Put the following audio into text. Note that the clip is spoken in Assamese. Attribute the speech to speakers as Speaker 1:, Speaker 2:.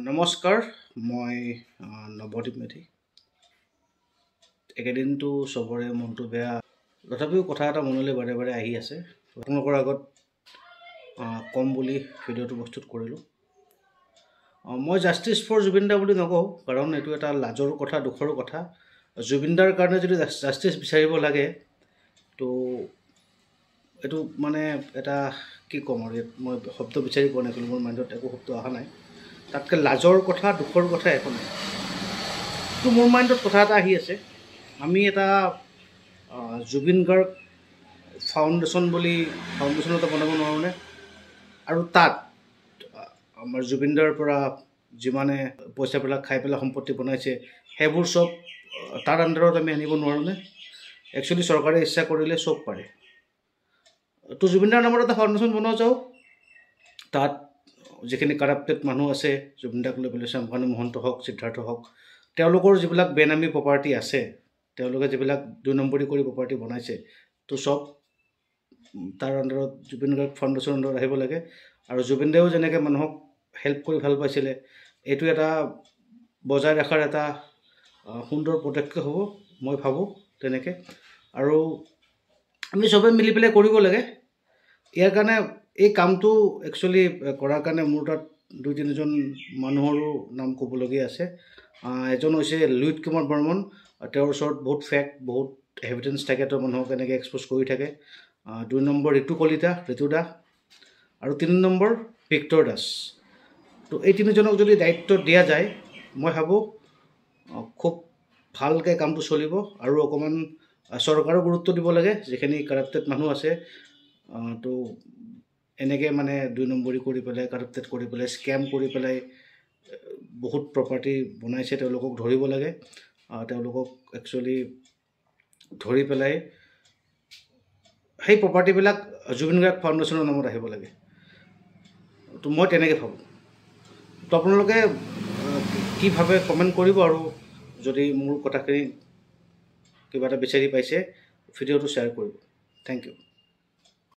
Speaker 1: নমস্কাৰ মই নৱদ্বীপ মেধি একেদিনটো সবৰে মনটো বেয়া তথাপিও কথা এটা মনলৈ বাৰে বাৰে আহি আছে আপোনালোকৰ আগত কম বুলি ভিডিঅ'টো প্ৰস্তুত কৰিলোঁ মই জাষ্টিছ ফৰ জুবিন দা বুলি নকওঁ কাৰণ এইটো এটা লাজৰ কথা দুখৰ কথা জুবিন দাৰ কাৰণে যদি জাষ্টিছ বিচাৰিব লাগে তো এইটো মানে এটা কি ক'ম আৰু মই শব্দ বিচাৰি পোৱা নাই মোৰ মাইণ্ডত একো শব্দ অহা নাই তাতকৈ লাজৰ কথা দুখৰ কথা একো নাই তো মোৰ মাইণ্ডত কথা এটা আহি আছে আমি এটা জুবিন গাৰ্গ ফাউণ্ডেশ্যন বুলি ফাউণ্ডেশ্যন এটা বনাব নোৱাৰোঁনে আৰু তাত আমাৰ জুবিনদাৰ পৰা যিমানে পইচাবিলাক খাই পেলাই সম্পত্তি বনাইছে সেইবোৰ চব তাৰ আণ্ডাৰত আমি আনিব নোৱাৰোঁনে একচুৱেলি চৰকাৰে ইচ্ছা কৰিলে চব পাৰে তো জুবিনদাৰ নামত এটা ফাউণ্ডেশ্যন বনোৱা যাওক তাত যিখিনি কাৰাপ্টেড মানুহ আছে জুবিনদাক লৈ পেলাই শ্যামকানু মহন্ত হওক সিদ্ধাৰ্থ হওক তেওঁলোকৰ যিবিলাক বেনামী প্ৰপাৰ্টি আছে তেওঁলোকে যিবিলাক ২ নম্বৰী কৰি প্ৰপাৰ্টি বনাইছে তো চব তাৰ আণ্ডাৰত জুবিন গাৰ্গ ফাউণ্ডেশ্যনৰ আণ্ডাৰত আহিব লাগে আৰু জুবিনদায়েও যেনেকৈ মানুহক হেল্প কৰি ভাল পাইছিলে এইটো এটা বজাই ৰখাৰ এটা সুন্দৰ পদক্ষেপ হ'ব মই ভাবোঁ তেনেকৈ আৰু আমি চবে মিলি পেলাই কৰিব লাগে ইয়াৰ কাৰণে এই কামটো একচুৱেলি কৰাৰ কাৰণে মোৰ তাত ২-৩জন মানুহৰো নাম ক'বলগীয়া আছে এজন হৈছে লুইত কুমাৰ বৰ্মন তেওঁৰ ওচৰত বহুত ফেক্ট বহুত এভিডেঞ্চ থাকে তেওঁ মানুহক এনেকৈ এক্সপ'জ কৰি থাকে ২ নম্বৰ ঋতু কলিতা ঋতু দা আৰু ৩ নম্বৰ ভিক্টৰ দাস তো এই তিনিজনক যদি দায়িত্ব দিয়া যায় মই ভাবোঁ খুব ভালকৈ কামটো চলিব আৰু অকণমান চৰকাৰো গুৰুত্ব দিব লাগে যিখিনি কাৰাপ্টেড মানুহ আছে তো এনেকৈ মানে ২ নম্বৰী কৰি পেলাই কাৰাপ্টেড কৰি পেলাই স্কেম কৰি পেলাই বহুত প্ৰপাৰ্টি বনাইছে তেওঁলোকক ধৰিব লাগে তেওঁলোকক একচুৱেলি ধৰি পেলাই সেই প্ৰপাৰ্টিবিলাক জুবিন গাৰ্গ ফাউণ্ডেশ্যনৰ নামত আহিব লাগে তো মই তেনেকৈ ভাবোঁ তো আপোনালোকে কি ভাবে কমেণ্ট কৰিব আৰু যদি মোৰ কথাখিনি কিবা এটা বিচাৰি পাইছে ভিডিঅ'টো শ্বেয়াৰ কৰিব থেংক ইউ